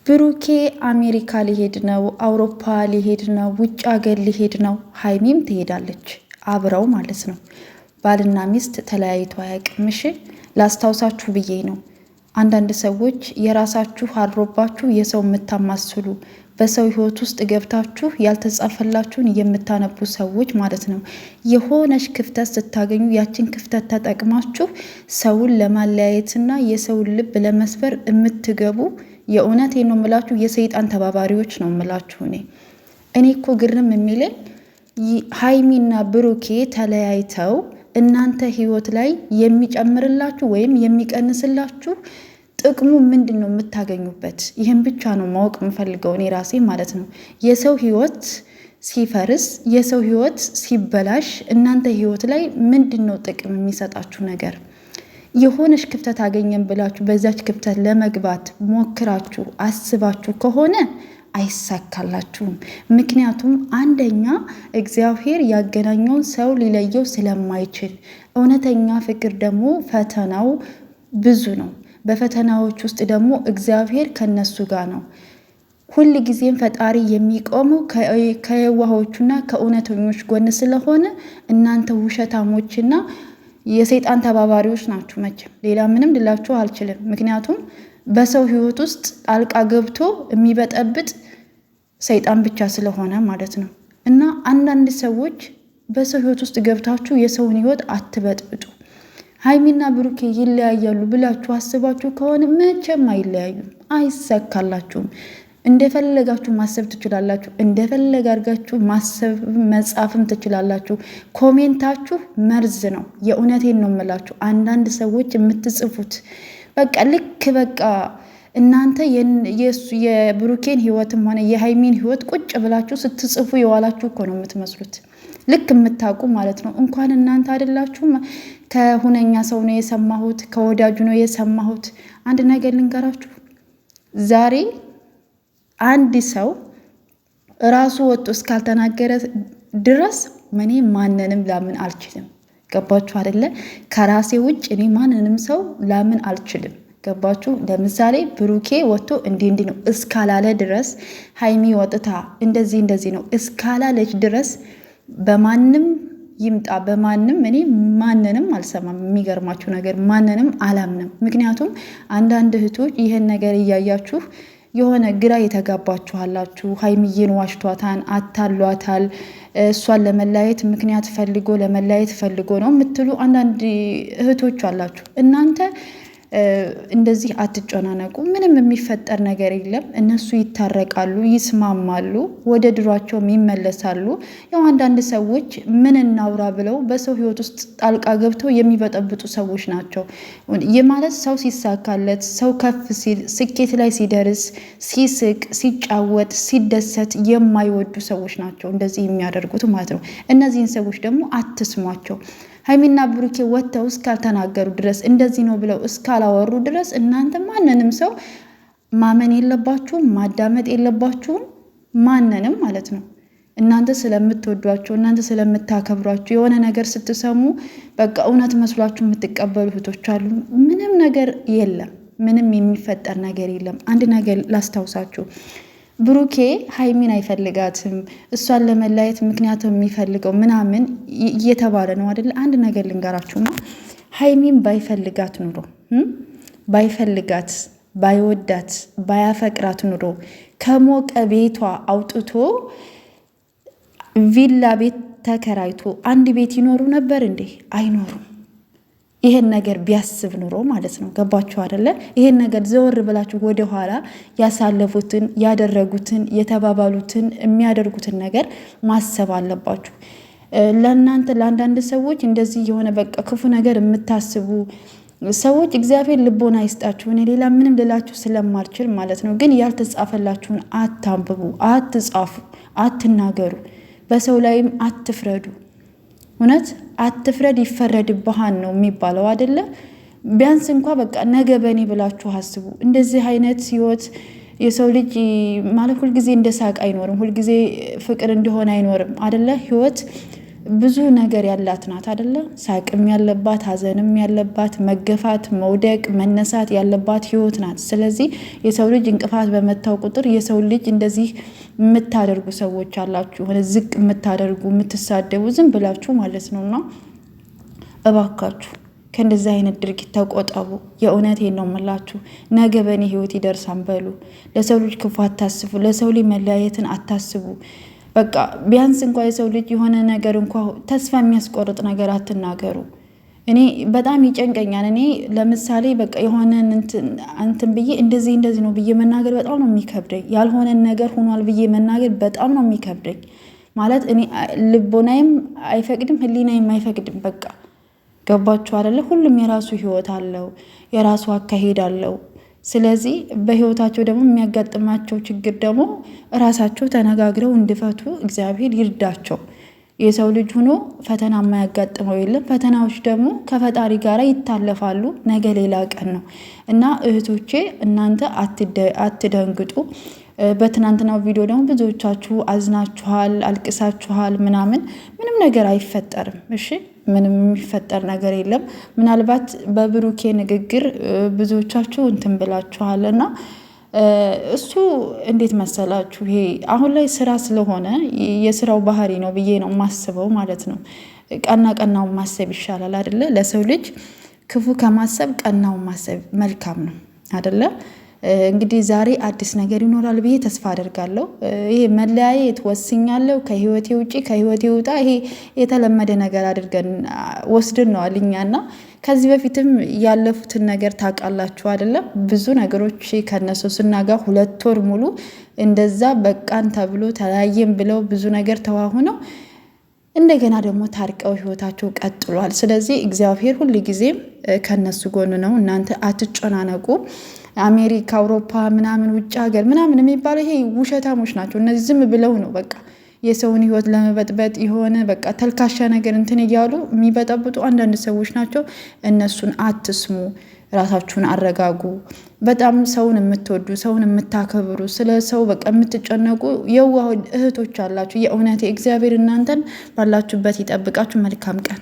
ብሩኬ አሜሪካ ሊሄድ ነው፣ አውሮፓ ሊሄድ ነው፣ ውጭ ሀገር ሊሄድ ነው። ሀይሚም ትሄዳለች አብረው ማለት ነው። ባልና ሚስት ተለያይቶ አያውቅም። ላስታውሳችሁ ብዬ ነው። አንዳንድ ሰዎች የራሳችሁ አድሮባችሁ የሰው የምታማስሉ በሰው ሕይወት ውስጥ ገብታችሁ ያልተጻፈላችሁን የምታነቡ ሰዎች ማለት ነው። የሆነች ክፍተት ስታገኙ ያችን ክፍተት ተጠቅማችሁ ሰውን ለማለያየትና የሰውን ልብ ለመስበር የምትገቡ የእውነት ነው የምላችሁ የሰይጣን ተባባሪዎች ነው የምላችሁ። እኔ እኮ ግርም የሚለኝ ሀይሚና ብሩኬ ተለያይተው እናንተ ህይወት ላይ የሚጨምርላችሁ ወይም የሚቀንስላችሁ ጥቅሙ ምንድን ነው የምታገኙበት? ይህን ብቻ ነው ማወቅ የምፈልገው እኔ ራሴ ማለት ነው። የሰው ህይወት ሲፈርስ፣ የሰው ህይወት ሲበላሽ እናንተ ህይወት ላይ ምንድን ነው ጥቅም የሚሰጣችሁ ነገር? የሆነች ክፍተት አገኘን ብላችሁ በዛች ክፍተት ለመግባት ሞክራችሁ አስባችሁ ከሆነ አይሳካላችሁም። ምክንያቱም አንደኛ እግዚአብሔር ያገናኘውን ሰው ሊለየው ስለማይችል፣ እውነተኛ ፍቅር ደግሞ ፈተናው ብዙ ነው። በፈተናዎች ውስጥ ደግሞ እግዚአብሔር ከነሱ ጋር ነው። ሁል ጊዜም ፈጣሪ የሚቆመው ከየዋሆቹና ከእውነተኞች ጎን ስለሆነ እናንተ ውሸታሞችና የሰይጣን ተባባሪዎች ናችሁ። መቼም ሌላ ምንም ልላችሁ አልችልም። ምክንያቱም በሰው ህይወት ውስጥ ጣልቃ ገብቶ የሚበጠብጥ ሰይጣን ብቻ ስለሆነ ማለት ነው። እና አንዳንድ ሰዎች በሰው ህይወት ውስጥ ገብታችሁ የሰውን ህይወት አትበጥብጡ። ሀይሚና ብሩኬ ይለያያሉ ብላችሁ አስባችሁ ከሆነ መቼም አይለያዩም፣ አይሳካላችሁም። እንደፈለጋችሁ ማሰብ ትችላላችሁ፣ እንደፈለጋ አድርጋችሁ ማሰብ መጻፍም ትችላላችሁ። ኮሜንታችሁ መርዝ ነው። የእውነቴን ነው የምላችሁ። አንዳንድ ሰዎች የምትጽፉት በቃ ልክ በቃ እናንተ የብሩኬን ህይወትም ሆነ የሀይሚን ህይወት ቁጭ ብላችሁ ስትጽፉ የዋላችሁ እኮ ነው የምትመስሉት። ልክ የምታውቁ ማለት ነው። እንኳን እናንተ አይደላችሁም። ከሁነኛ ሰው ነው የሰማሁት፣ ከወዳጁ ነው የሰማሁት። አንድ ነገር ልንገራችሁ ዛሬ አንድ ሰው ራሱ ወጥቶ እስካልተናገረ ድረስ እኔ ማንንም ላምን አልችልም። ገባችሁ አይደለ? ከራሴ ውጭ እኔ ማንንም ሰው ላምን አልችልም። ገባችሁ? ለምሳሌ ብሩኬ ወጥቶ እንዲህ ነው እስካላለ ድረስ፣ ሀይሚ ወጥታ እንደዚህ ነው እስካላለች ድረስ በማንም ይምጣ በማንም እኔ ማንንም አልሰማም። የሚገርማችሁ ነገር ማንንም አላምንም። ምክንያቱም አንዳንድ እህቶች ይህን ነገር እያያችሁ የሆነ ግራ የተጋባችኋላችሁ። ሀይሚዬን ዋሽቷታን፣ አታሏታል፣ እሷን ለመለያየት ምክንያት ፈልጎ ለመለያየት ፈልጎ ነው የምትሉ አንዳንድ እህቶች አላችሁ። እናንተ እንደዚህ አትጨናነቁ። ምንም የሚፈጠር ነገር የለም። እነሱ ይታረቃሉ፣ ይስማማሉ፣ ወደ ድሯቸውም ይመለሳሉ። ያው አንዳንድ ሰዎች ምን እናውራ ብለው በሰው ህይወት ውስጥ ጣልቃ ገብተው የሚበጠብጡ ሰዎች ናቸው። ይህ ማለት ሰው ሲሳካለት፣ ሰው ከፍ ሲል፣ ስኬት ላይ ሲደርስ፣ ሲስቅ፣ ሲጫወት፣ ሲደሰት የማይወዱ ሰዎች ናቸው እንደዚህ የሚያደርጉት ማለት ነው። እነዚህን ሰዎች ደግሞ አትስሟቸው። ሀይሚና ብሩኬ ወጥተው እስካልተናገሩ ድረስ እንደዚህ ነው ብለው እስካላወሩ ድረስ እናንተ ማንንም ሰው ማመን የለባችሁም፣ ማዳመጥ የለባችሁም፣ ማንንም ማለት ነው። እናንተ ስለምትወዷቸው፣ እናንተ ስለምታከብሯቸው የሆነ ነገር ስትሰሙ በቃ እውነት መስሏችሁ የምትቀበሉ እህቶች አሉ። ምንም ነገር የለም፣ ምንም የሚፈጠር ነገር የለም። አንድ ነገር ላስታውሳችሁ፣ ብሩኬ ሀይሚን አይፈልጋትም፣ እሷን ለመለያየት ምክንያት የሚፈልገው ምናምን እየተባለ ነው አይደለ? አንድ ነገር ልንገራችሁማ፣ ሀይሚን ባይፈልጋት ኑሮ ባይፈልጋት ባይወዳት ባያፈቅራት ኑሮ ከሞቀ ቤቷ አውጥቶ ቪላ ቤት ተከራይቶ አንድ ቤት ይኖሩ ነበር እንዴ? አይኖሩም። ይሄን ነገር ቢያስብ ኑሮ ማለት ነው። ገባችሁ አይደለ? ይሄን ነገር ዘወር ብላችሁ ወደኋላ ያሳለፉትን፣ ያደረጉትን፣ የተባባሉትን፣ የሚያደርጉትን ነገር ማሰብ አለባችሁ። ለእናንተ ለአንዳንድ ሰዎች እንደዚህ የሆነ በቃ ክፉ ነገር የምታስቡ ሰዎች እግዚአብሔር ልቦና ይስጣችሁ። እኔ ሌላ ምንም ልላችሁ ስለማልችል ማለት ነው። ግን ያልተጻፈላችሁን አታንብቡ፣ አትጻፉ፣ አትናገሩ፣ በሰው ላይም አትፍረዱ። እውነት አትፍረድ ይፈረድብሃል ነው የሚባለው አይደለ? ቢያንስ እንኳ በቃ ነገ በኔ ብላችሁ አስቡ። እንደዚህ አይነት ህይወት የሰው ልጅ ማለት ሁልጊዜ እንደ ሳቅ አይኖርም፣ ሁልጊዜ ፍቅር እንደሆነ አይኖርም አይደለ? ህይወት ብዙ ነገር ያላት ናት አይደለ? ሳቅም ያለባት፣ ሀዘንም ያለባት፣ መገፋት፣ መውደቅ፣ መነሳት ያለባት ህይወት ናት። ስለዚህ የሰው ልጅ እንቅፋት በመታው ቁጥር የሰው ልጅ እንደዚህ የምታደርጉ ሰዎች አላችሁ፣ የሆነ ዝቅ የምታደርጉ የምትሳደቡ፣ ዝም ብላችሁ ማለት ነው። እና እባካችሁ ከእንደዚህ አይነት ድርጊት ተቆጠቡ። የእውነቴን ነው የምላችሁ። ነገ በእኔ ህይወት ይደርሳን በሉ። ለሰው ልጅ ክፉ አታስቡ። ለሰው ልጅ መለያየትን አታስቡ። በቃ ቢያንስ እንኳ የሰው ልጅ የሆነ ነገር እንኳ ተስፋ የሚያስቆርጥ ነገር አትናገሩ። እኔ በጣም ይጨንቀኛል። እኔ ለምሳሌ በቃ የሆነን እንትን ብዬ እንደዚህ ነው ብዬ መናገር በጣም ነው የሚከብደኝ። ያልሆነን ነገር ሆኗል ብዬ መናገር በጣም ነው የሚከብደኝ። ማለት እኔ ልቦናይም አይፈቅድም፣ ህሊናይም አይፈቅድም። በቃ ገባችሁ አይደለ? ሁሉም የራሱ ህይወት አለው፣ የራሱ አካሄድ አለው። ስለዚህ በህይወታቸው ደግሞ የሚያጋጥማቸው ችግር ደግሞ ራሳቸው ተነጋግረው እንዲፈቱ እግዚአብሔር ይርዳቸው። የሰው ልጅ ሆኖ ፈተና የማያጋጥመው የለም። ፈተናዎች ደግሞ ከፈጣሪ ጋር ይታለፋሉ። ነገ ሌላ ቀን ነው እና እህቶቼ እናንተ አትደንግጡ። በትናንትናው ቪዲዮ ደግሞ ብዙዎቻችሁ አዝናችኋል፣ አልቅሳችኋል ምናምን። ምንም ነገር አይፈጠርም። እሺ ምንም የሚፈጠር ነገር የለም። ምናልባት በብሩኬ ንግግር ብዙዎቻችሁ እንትን ብላችኋል እና እሱ እንዴት መሰላችሁ፣ ይሄ አሁን ላይ ስራ ስለሆነ የስራው ባህሪ ነው ብዬ ነው ማስበው ማለት ነው። ቀናውን ማሰብ ይሻላል አይደለ? ለሰው ልጅ ክፉ ከማሰብ ቀናውን ማሰብ መልካም ነው አይደለ? እንግዲህ ዛሬ አዲስ ነገር ይኖራል ብዬ ተስፋ አደርጋለሁ። ይሄ መለያየት ወስኛለሁ፣ ከህይወቴ ውጪ ከህይወቴ ውጣ፣ ይሄ የተለመደ ነገር አድርገን ወስድን ነው አልኛና ከዚህ በፊትም ያለፉትን ነገር ታውቃላችሁ አይደለም? ብዙ ነገሮች ከነሶስና ጋር 2 ወር ሙሉ እንደዛ በቃን ተብሎ ተለያየን ብለው ብዙ ነገር ተዋሁነው እንደገና ደግሞ ታርቀው ህይወታቸው ቀጥሏል። ስለዚህ እግዚአብሔር ሁል ጊዜም ከነሱ ጎን ነው። እናንተ አትጨናነቁ። አሜሪካ፣ አውሮፓ ምናምን ውጭ ሀገር ምናምን የሚባለው ይሄ ውሸታሞች ናቸው። እነዚህ ዝም ብለው ነው በቃ የሰውን ህይወት ለመበጥበጥ የሆነ በቃ ተልካሻ ነገር እንትን እያሉ የሚበጠብጡ አንዳንድ ሰዎች ናቸው። እነሱን አትስሙ። ራሳችሁን አረጋጉ። በጣም ሰውን የምትወዱ ሰውን የምታከብሩ ስለ ሰው በቃ የምትጨነቁ የዋህ እህቶች አላችሁ። የእውነቴ እግዚአብሔር እናንተን ባላችሁበት ይጠብቃችሁ። መልካም ቀን